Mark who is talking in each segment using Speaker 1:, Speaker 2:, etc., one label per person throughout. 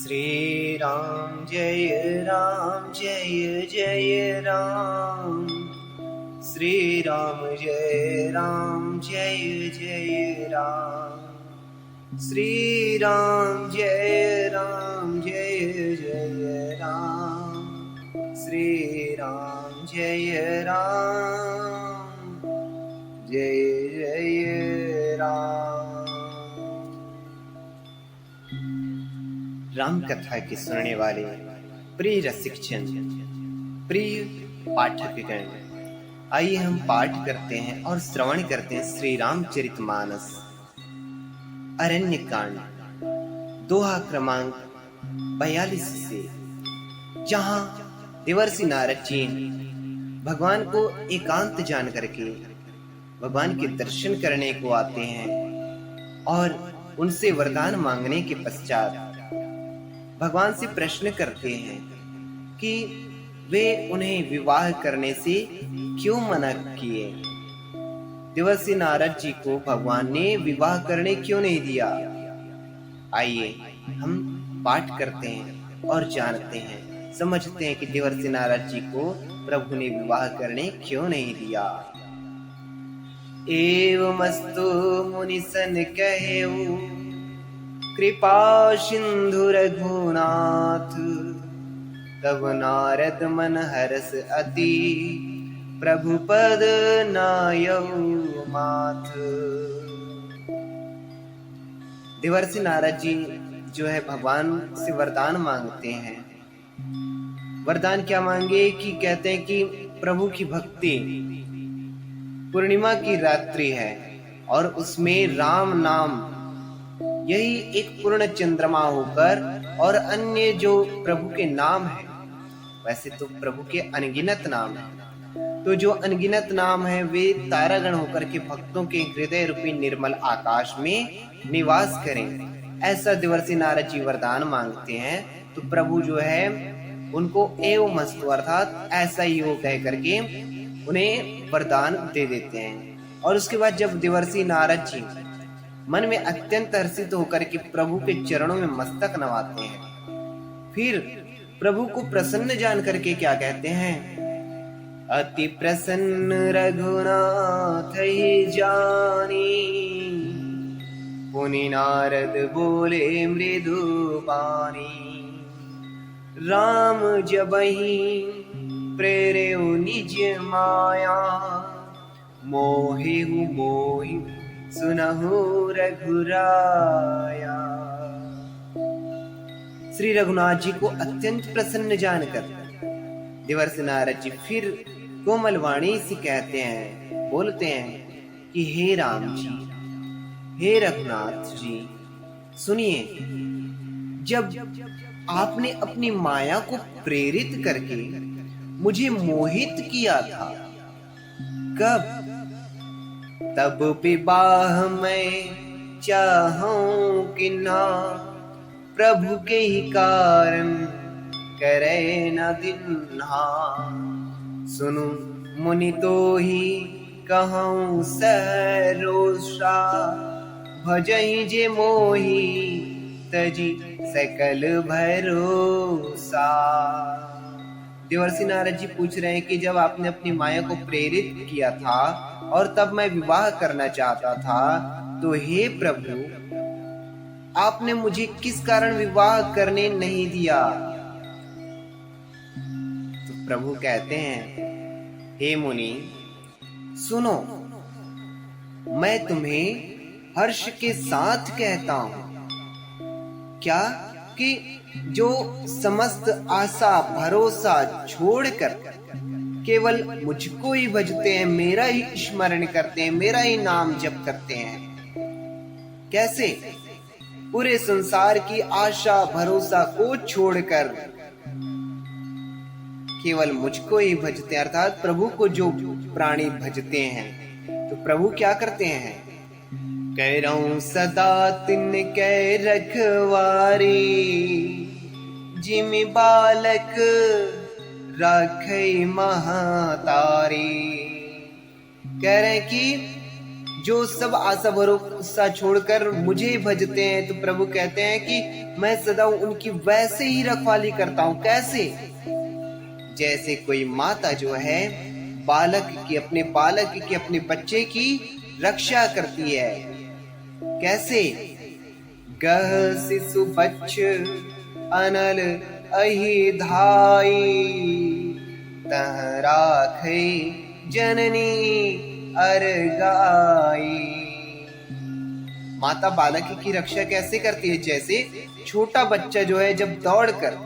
Speaker 1: श्री राम जय जय राम। श्री राम जय जय राम। श्री राम जय जय राम। श्री राम जय जय राम। राम कथा की सुनने वाले प्रिय रसिक जन, प्रिय पाठकगण, आइए हम पाठ करते हैं और श्रवण करते हैं श्री रामचरितमानस अरण्य कांड दोहा क्रमांक 42 से, जहां देवर्षि नारद जी भगवान को एकांत जान करके भगवान के दर्शन करने को आते हैं और उनसे वरदान मांगने के पश्चात भगवान से प्रश्न करते हैं कि वे उन्हें विवाह करने से क्यों मना किए। देवर्षि नारद जी को भगवान ने विवाह करने क्यों नहीं दिया। आइए हम पाठ करते हैं और जानते हैं, समझते हैं कि देवर्षि नारद जी को प्रभु ने विवाह करने क्यों नहीं दिया। एवमस्तु मुनिसन कहेउ कृपा सिंधु रघुनाथ। तब नारद मन हरस अति प्रभु पद नायउ माथ। देवर्षि नारद जी जो है भगवान से वरदान मांगते हैं। वरदान क्या मांगे कि कहते हैं कि प्रभु की भक्ति, पूर्णिमा की रात्रि है और उसमें राम नाम यही एक पूर्ण चंद्रमा होकर, और अन्य जो प्रभु के नाम है, वैसे तो प्रभु के अनगिनत नाम है, तो जो अनगिनत नाम है वे तारागण होकर के भक्तों के हृदय रूपी निर्मल आकाश में निवास करें। ऐसा देवर्षि नारद जी वरदान मांगते हैं। तो प्रभु जो है उनको एवं मस्तु अर्थात ऐसा ही हो कह करके उन्हें वरदान दे देते हैं। और उसके बाद जब देवर्षि नारद जी मन में अत्यंत हर्षित होकर के प्रभु के चरणों में मस्तक नवाते हैं, फिर प्रभु को प्रसन्न जान करके क्या कहते हैं। अति प्रसन्न रघुनाथ ही जानी, पुनि नारद बोले मृदु बानी। राम जबहि प्रेरेउ निज माया, मोहिहु मोहि सुनहु रघुराया। श्री रघुनाथ जी को अत्यंत प्रसन्न जानकर देवर्षि नारद जी फिर कोमल वाणी से कहते हैं, बोलते हैं कि हे राम जी, हे रघुनाथ जी, सुनिए, जब आपने अपनी माया को प्रेरित करके मुझे मोहित किया था, कब? तब विवाह मैं चाहूं कि ना, प्रभु के ही कारण करे न दिन्हा। सुनु मुनि तो ही कहूं सरोषा, भजहि जे मोहि तजी सकल भरोसा। देवर्षि नारद जी पूछ रहे हैं कि जब आपने अपनी माया को प्रेरित किया था और तब मैं विवाह करना चाहता था, तो हे प्रभु, आपने मुझे किस कारण विवाह करने नहीं दिया। तो प्रभु कहते हैं, हे मुनि सुनो, मैं तुम्हें हर्ष के साथ कहता हूं क्या कि जो समस्त आशा भरोसा छोड़कर केवल मुझको ही भजते हैं, मेरा ही स्मरण करते हैं, मेरा ही नाम जप करते हैं। कैसे? पूरे संसार की आशा भरोसा को छोड़कर केवल मुझको ही भजते हैं, अर्थात प्रभु को जो प्राणी भजते हैं। तो प्रभु क्या करते हैं, कह रहूं सदा तिन कै रखवारी, जिमि बालक राखई महातारी। कह रहे कि जो सब आशा भरोसा छोड़कर मुझे भजते हैं, तो प्रभु कहते हैं कि मैं सदा उनकी वैसे ही रखवाली करता हूं। कैसे? जैसे कोई माता जो है अपने बालक की, अपने बच्चे की रक्षा करती है। कैसे? गह शिशु बच्च अनल अहि धाई, तह राखे जननी अरगाई। माता बालक की रक्षा कैसे करती है? जैसे छोटा बच्चा जो है जब दौड़कर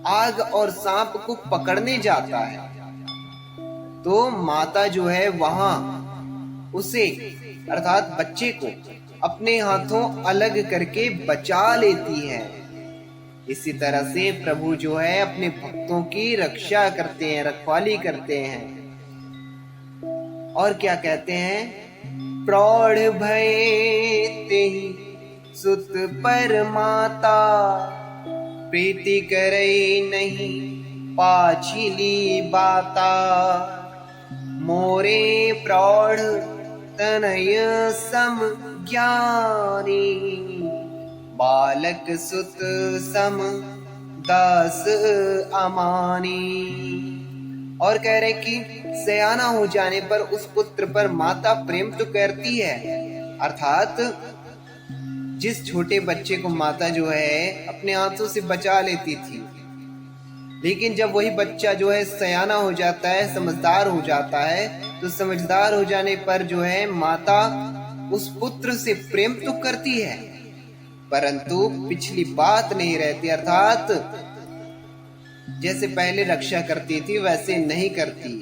Speaker 1: आग और सांप को पकड़ने जाता है, तो माता जो है वहां उसे अर्थात बच्चे को अपने हाथों अलग करके बचा लेती है। इसी तरह से प्रभु जो है अपने भक्तों की रक्षा करते हैं, रखवाली करते हैं। और क्या कहते हैं? प्रौढ़ भय तेहि सुत पर माता, प्रीति करई नहीं पाछिली बाता। मोरे प्रौढ़ तनय सम ज्ञानी, बालक सुत सम दास अमानी। और कह रहे कि सयाना हो जाने पर उस पुत्र पर माता प्रेम तो करती है, अर्थात जिस छोटे बच्चे को माता जो है अपने हाथों से बचा लेती थी, लेकिन जब वही बच्चा जो है सयाना हो जाता है, समझदार हो जाता है, तो समझदार हो जाने पर जो है माता उस पुत्र से प्रेम तो करती है, परंतु पिछली बात नहीं रहती। अर्थात जैसे पहले रक्षा करती थी वैसे नहीं करती।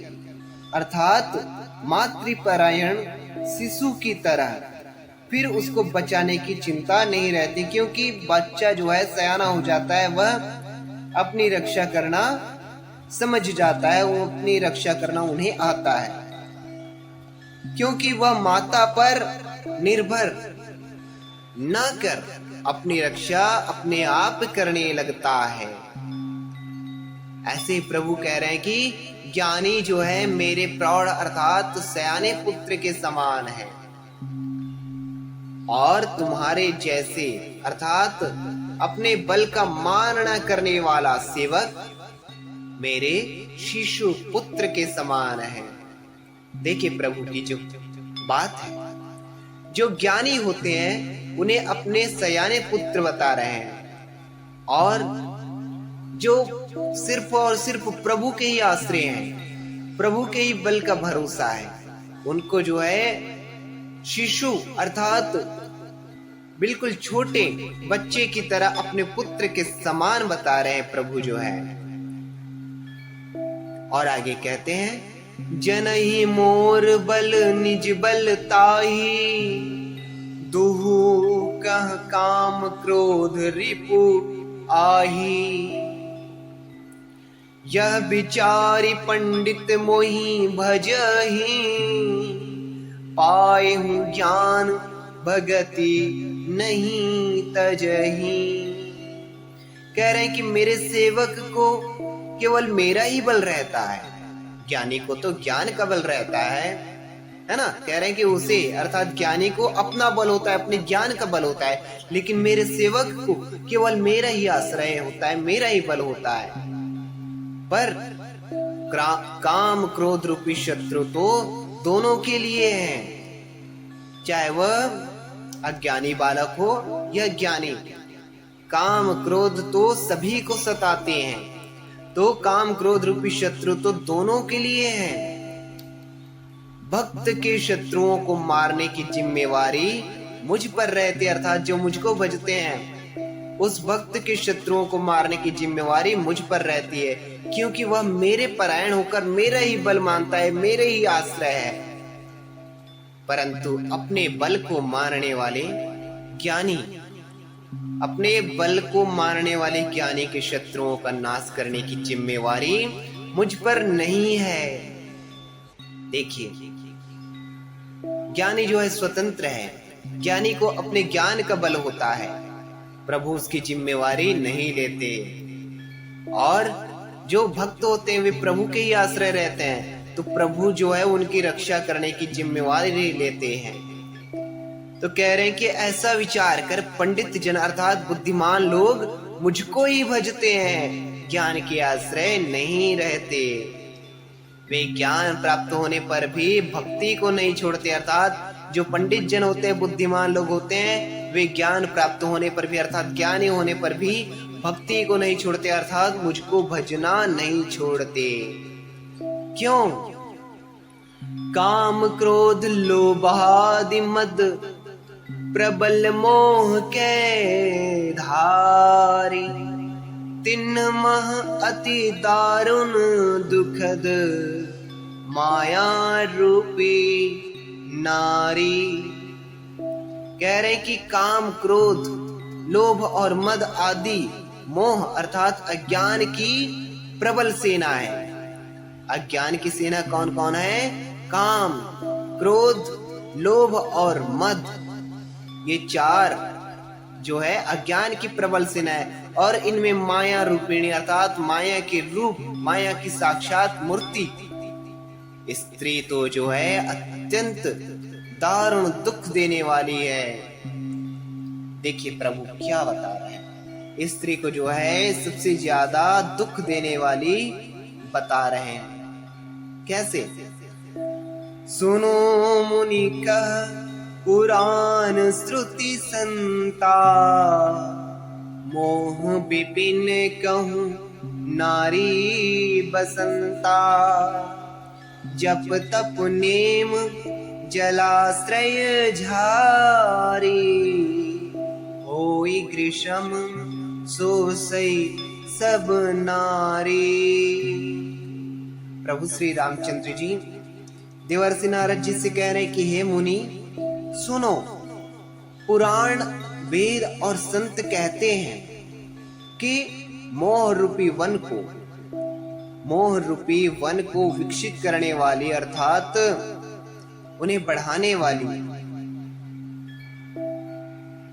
Speaker 1: अर्थात मातृपरायण शिशु की तरह फिर उसको बचाने की चिंता नहीं रहती, क्योंकि बच्चा जो है सयाना हो जाता है, वह अपनी रक्षा करना समझ जाता है, वो अपनी रक्षा करना उन्हें आता है, क्योंकि वह माता पर निर्भर न कर अपनी रक्षा अपने आप करने लगता है। ऐसे प्रभु कह रहे हैं कि ज्ञानी जो है मेरे प्रौढ़ अर्थात सयाने पुत्र के समान है, और तुम्हारे जैसे अर्थात अपने बल का मान न करने वाला सेवक मेरे शिशु पुत्र के समान है। देखिए प्रभु की जो बात है, जो ज्ञानी होते हैं उन्हें अपने सयाने पुत्र बता रहे हैं, और जो सिर्फ और सिर्फ प्रभु के ही आश्रय हैं, प्रभु के ही बल का भरोसा है, उनको जो है शिशु अर्थात बिल्कुल छोटे बच्चे की तरह अपने पुत्र के समान बता रहे हैं प्रभु जो है। और आगे कहते हैं, जनहि मोर बल निज बल ताही, दुहु कह काम क्रोध रिपु आही। यह विचारी पंडित मोहि भजहि, पाए हूँ ज्ञान भगति नहीं तजहि। कह रहे हैं कि मेरे सेवक को केवल मेरा ही बल रहता है, ज्ञानी को तो ज्ञान का बल रहता है ना। कह रहे हैं कि उसे अर्थात ज्ञानी को अपना बल होता है, अपने ज्ञान का बल होता है, लेकिन मेरे सेवक को केवल मेरा ही आश्रय होता है, मेरा ही बल होता है। पर काम क्रोध रूपी शत्रु तो दोनों के लिए हैं, चाहे वह अज्ञानी बालक हो या ज्ञानी। काम क्रोध तो सभी को सताते हैं, तो काम क्रोध रूपी शत्रु तो दोनों के लिए हैं। भक्त के शत्रुओं को मारने की जिम्मेवारी मुझ पर रहती है, अर्थात जो मुझको भजते हैं उस भक्त के शत्रुओं को मारने की जिम्मेवारी मुझ पर रहती है, क्योंकि वह मेरे परायण होकर मेरा ही बल मानता है, मेरे ही आश्रय है। परंतु अपने बल को मारने वाले ज्ञानी, अपने बल को मारने वाले ज्ञानी के शत्रुओं का नाश करने की जिम्मेवारी मुझ पर नहीं है। देखिए, ज्ञानी जो है स्वतंत्र है, ज्ञानी को अपने ज्ञान का बल होता है, प्रभु उसकी जिम्मेवारी नहीं लेते। और जो भक्त होते हैं वे प्रभु के ही आश्रय रहते हैं, तो प्रभु जो है उनकी रक्षा करने की जिम्मेवारी लेते हैं। तो कह रहे हैं कि ऐसा विचार कर पंडित जन अर्थात बुद्धिमान लोग मुझको ही भजते हैं, ज्ञान के आश्रय नहीं रहते। वे ज्ञान प्राप्त होने पर भी भक्ति को नहीं छोड़ते। अर्थात जो पंडित जन होते हैं, बुद्धिमान लोग होते हैं, वे ज्ञान प्राप्त होने पर भी अर्थात ज्ञानी होने पर भी भक्ति को नहीं छोड़ते, अर्थात मुझको भजना नहीं छोड़ते। क्यों? काम क्रोध लोभ आदि मद प्रबल मोह के धारी, तिन मह अति दारुण दुखद माया रूपी नारी। कह रहे कि काम क्रोध लोभ और मद आदि मोह अर्थात अज्ञान की प्रबल सेना है। अज्ञान की सेना कौन कौन है? काम, क्रोध, लोभ और मद, ये चार जो है अज्ञान की प्रबल सेना है। और इनमें माया रूपिणी अर्थात माया के रूप, माया की साक्षात मूर्ति स्त्री तो जो है अत्यंत दारुण दुख देने वाली है। देखिए प्रभु क्या बता रहे हैं, स्त्री को जो है सबसे ज्यादा दुख देने वाली बता रहे हैं। कैसे? सुनो मुनि का पुराण श्रुति संता, मोह विपिन कहूं नारी बसंता। जप तप नेम जलाश्रय झारी, होई ग्रीष्म सोसई सब नारी। प्रभु श्री रामचंद्र जी देवर्षि नारद जी से कह रहे कि हे मुनि सुनो, पुराण वेद और संत कहते हैं कि मोह रूपी वन को विकसित करने वाली अर्थात उन्हें बढ़ाने वाली,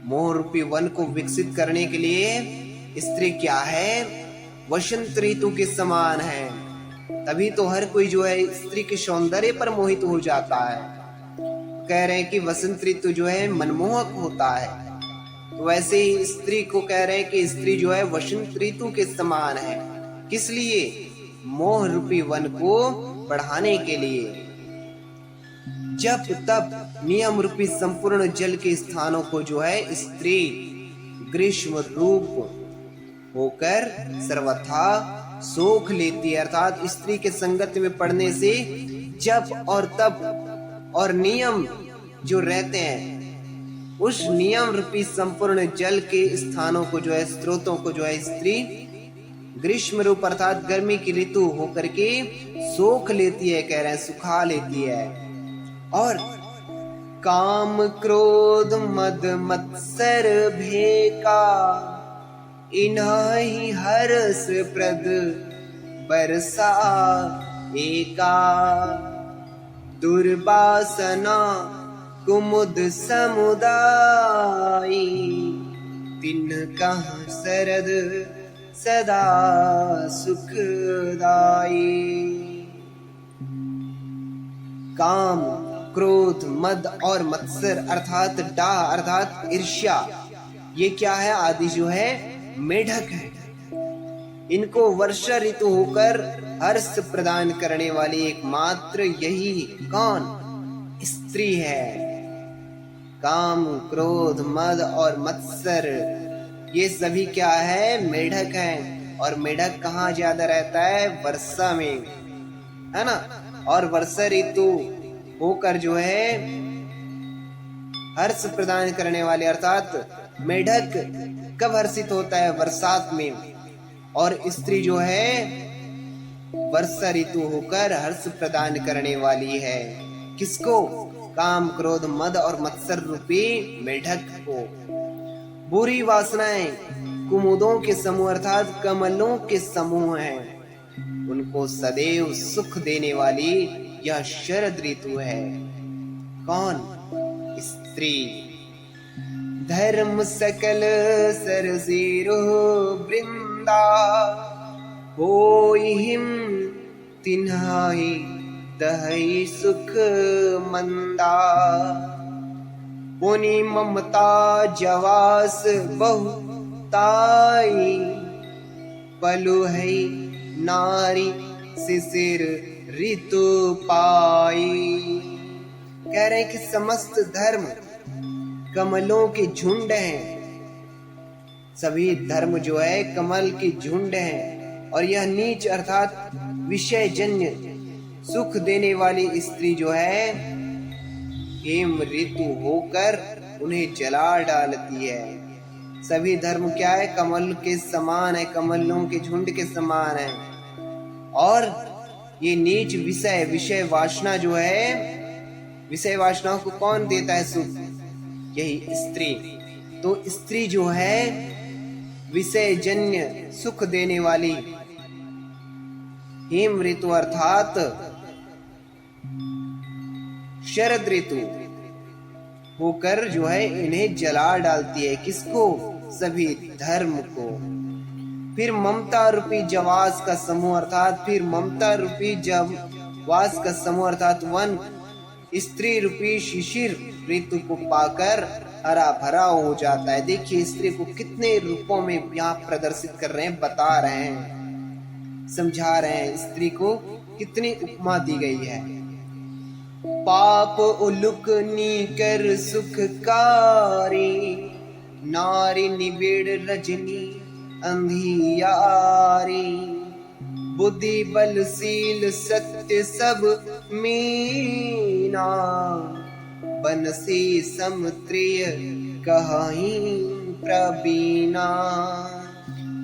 Speaker 1: मोह रूपी वन को विकसित करने के लिए स्त्री क्या है? वसंत ऋतु के समान है। तभी तो हर कोई जो है स्त्री के सौंदर्य पर मोहित हो जाता है। कह रहे हैं कि वसंत ऋतु जो है मनमोहक होता है, तो वैसे ही स्त्री को कह रहे हैं कि स्त्री जो है वसंत ऋतु के समान है। किस लिए? मोह रूपी वन को बढ़ाने के लिए। जप तप नियम रूपी संपूर्ण जल के स्थानों को जो है स्त्री ग्रीष्म रूप होकर सर्वथा सोख लेती है। अर्थात स्त्री के संगत में पड़ने से जप और तप और नियम जो रहते हैं, उस नियम रूपी संपूर्ण जल के स्थानों को जो है, स्रोतों को जो है स्त्री ग्रीष्म रूप अर्थात गर्मी की ऋतु होकर के सोख लेती है। कह रहे हैं सुखा लेती है। और काम क्रोध मद मत्सर भेका, इन्हीं हर्ष प्रद बरसा एका। दुर्वासना कुमुद समुदायी, तिनका शरद सदा सुखदाई। काम क्रोध मद और मत्सर अर्थात डाह अर्थात ईर्ष्या, ये क्या है? आदि जो है मेढक है। इनको वर्षा ऋतु होकर हर्ष प्रदान करने वाली एकमात्र यही कौन? स्त्री है। काम क्रोध मद और मत्सर ये सभी क्या है? मेढक हैं। और मेढक कहाँ ज्यादा रहता है? वर्षा में, है ना। और वर्षा ऋतु होकर जो है हर्ष प्रदान करने वाले अर्थात मेढक कब हर्षित होता है? बरसात में। और स्त्री जो है वर्षा ऋतु होकर हर्ष प्रदान करने वाली है। किसको? काम क्रोध मद और मत्सर रूपी मेढक को। बुरी वासनाएं कुमुदों के समूह अर्थात कमलों के समूह हैं, उनको सदैव सुख देने वाली यह शरद ऋतु है। कौन? स्त्री। धर्म सकल सरसीरो वृंदा, होई हिम तिन्हाई दहई सुख मंदा। पुनि ममता जवास बहुताई, पलु है नारी शिशिर ऋतु पाई। कह रहे हैं कि समस्त धर्म कमलों के झुंड हैं। सभी धर्म जो है कमल के झुंड हैं। और यह नीच अर्थात विषय जन्य सुख देने वाली स्त्री जो है हेम ऋतु होकर उन्हें जला डालती है। सभी धर्म क्या है? कमल के समान है, कमलों के झुंड के समान है। और ये नीच विषय वासना जो है, विषय वासनाओं को कौन देता है सुख? यही स्त्री। तो स्त्री जो है विषय जन्य सुख देने वाली हेम ऋतु अर्थात शरद ऋतु होकर जो है इन्हें जला डालती है। किसको? सभी धर्म को। फिर ममता रूपी जवास का समूह अर्थात फिर ममता रूपी जवास का समूह अर्थात वन स्त्री रूपी शिशिर ऋतु को पाकर हरा भरा हो जाता है। देखिए स्त्री को कितने रूपों में यहाँ प्रदर्शित कर रहे हैं, बता रहे हैं, समझा रहे हैं। स्त्री को कितनी उपमा दी गई है। पाप उलुक नीकर सुखकारी, नारी निबिड़ रजनी अंधियारी। बुद्धि बलशील सत्य सब मीना, बनसी समत्रिय कहीं प्रवीणा।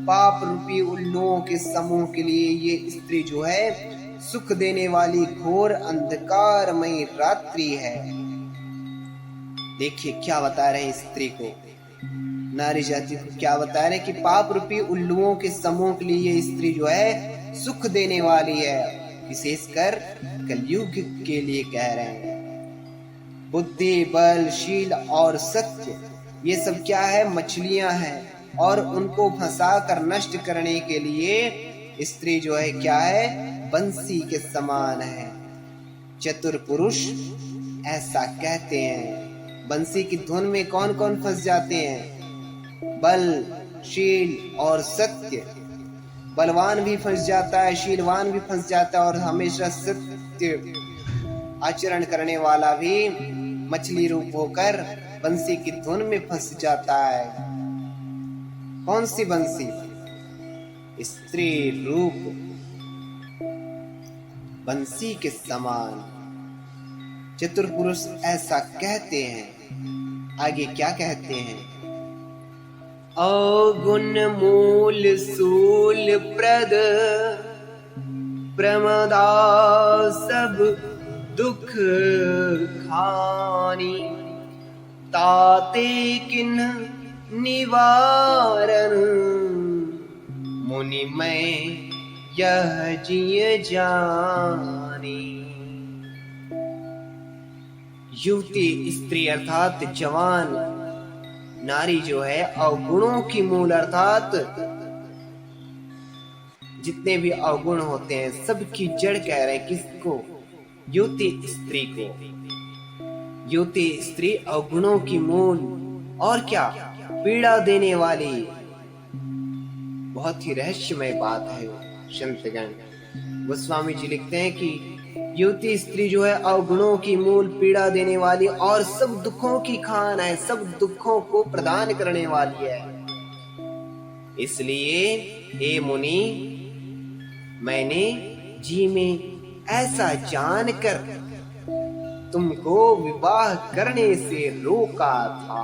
Speaker 1: पाप रूपी उल्लुओं के समूह के लिए ये स्त्री जो है सुख देने वाली घोर अंधकारमयी रात्रि है। देखिए क्या बता रहे हैं स्त्री को, नारी जाति को क्या बता रहे हैं कि पाप रूपी उल्लुओं के समूह के लिए ये स्त्री जो है सुख देने वाली है। विशेषकर कलयुग के लिए कह रहे हैं। बुद्धि बल शील और सत्य ये सब क्या है? मछलियां हैं। और उनको फंसा कर नष्ट करने के लिए स्त्री जो है क्या है? बंसी के समान है। चतुर पुरुष ऐसा कहते हैं। बंसी की धुन में कौन कौन फंस जाते हैं? बल शील और सत्य। बलवान भी फंस जाता है, शीलवान भी फंस जाता है, और हमेशा सत्य आचरण करने वाला भी मछली रूप होकर बंसी की धुन में फंस जाता है। कौन सी बंसी? स्त्री रूप बंसी के समान। चतुर पुरुष ऐसा कहते हैं। आगे क्या कहते हैं? अवगुण मूल सूल प्रद, प्रमदा सब दुख खानी। ताते किन निवारण, मुनि मैं यह जिय जानी। युवती स्त्री अर्थात जवान नारी जो है अवगुणों की मूल अर्थात जितने भी अवगुण होते हैं सबकी जड़ कह रहे हैं। किसको? युवती स्त्री को। युवती स्त्री अवगुणों की मूल और क्या? पीड़ा देने वाली। बहुत ही रहस्यमय बात है संतगण। गोस्वामी जी लिखते हैं कि युवती स्त्री जो है अवगुणों की मूल, पीड़ा देने वाली और सब दुखों की खान है, सब दुखों को प्रदान करने वाली है। इसलिए हे मुनि, मैंने जी में ऐसा जानकर तुमको विवाह करने से रोका था।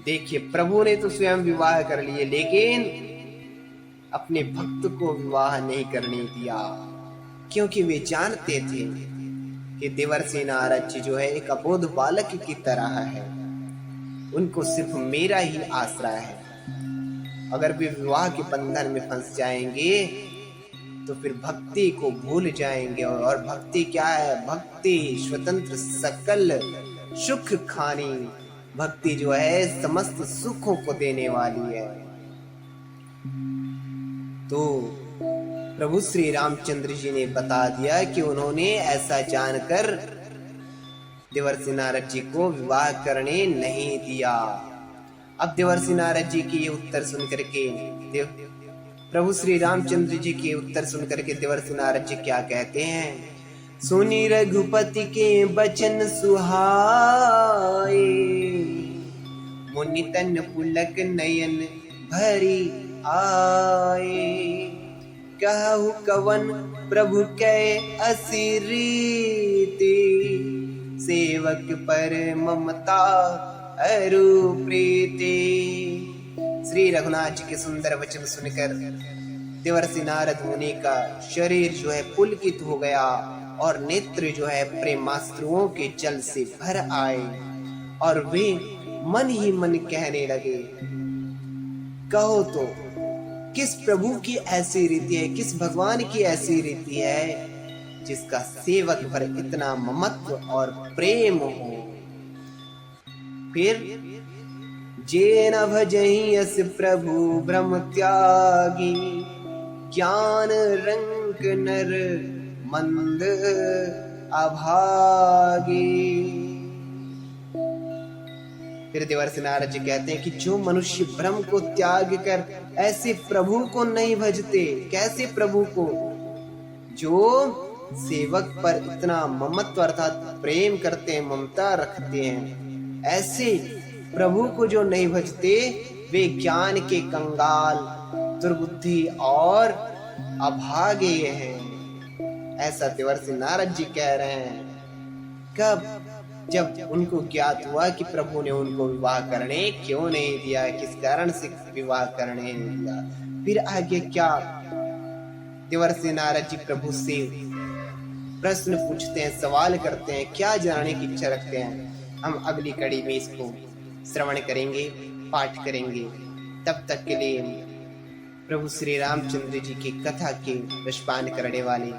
Speaker 1: देखिए प्रभु ने तो स्वयं विवाह कर लिए, लेकिन अपने भक्त को विवाह नहीं करने दिया, क्योंकि वे जानते थे कि देवर्षि नारद जी जो है एक अबोध बालक की तरह है। उनको सिर्फ मेरा ही आसरा है। अगर वे विवाह के बंधन में फंस जाएंगे तो फिर भक्ति को भूल जाएंगे। और भक्ति क्या है? भक्ति स्वतंत्र सकल सुख खानी। भक्ति जो है समस्त सुखों को देने वाली है। तो प्रभु श्री रामचंद्र जी ने बता दिया कि उन्होंने ऐसा जानकर देवर्षि नारद जी को विवाह करने नहीं दिया। अब देवर्षि नारद जी की ये उत्तर सुनकर के प्रभु श्री रामचंद्र जी के उत्तर सुनकर के देवर्षि नारद जी क्या कहते हैं? सुनी रघुपति के बचन सुहाए, मुनि तन पुलक नयन भरी आए। कहु कवन प्रभु कै असिरीति, सेवक पर ममता अरु प्रीति। श्री रघुनाथ जी के सुंदर वचन सुनकर देवर्षि नारद मुनि का शरीर जो है पुलकित हो गया और नेत्र जो है प्रेमाश्रुओं के जल से भर आए और वे मन ही मन कहने लगे, कहो तो किस प्रभु की ऐसी रीति है, किस भगवान की ऐसी रीति है जिसका सेवक पर इतना ममत्व और प्रेम हो। फिर जे न भजहि अस प्रभु ब्रह्म त्यागी, ज्ञान रंक नर मंद अभागी। फिर देवर्षि नारद जी कहते हैं कि जो मनुष्य ब्रह्म को त्याग कर ऐसे प्रभु को नहीं भजते, कैसे प्रभु को? जो सेवक पर इतना ममत्व अर्थात प्रेम करते हैं, ममता रखते हैं, ऐसे प्रभु को जो नहीं भजते वे ज्ञान के कंगाल, दुर्बुद्धि और अभागे हैं। ऐसा देवर्षि नारद जी कह रहे हैं। कब? जब उनको ज्ञात हुआ कि प्रभु ने उनको विवाह करने क्यों नहीं दिया, किस कारण से विवाह करने नहीं दिया। फिर आगे क्या? देवर्षि नारद जी प्रभु से प्रश्न पूछते हैं, सवाल करते हैं, क्या जानने की इच्छा रखते हैं। हम अगली कड़ी में इसको श्रवण करेंगे, पाठ करेंगे। तब तक के लिए प्रभु श्री रामचंद्र जी की कथा के रसपान करने वाले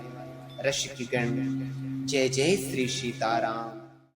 Speaker 1: रसिकगण जय जय श्री सीताराम।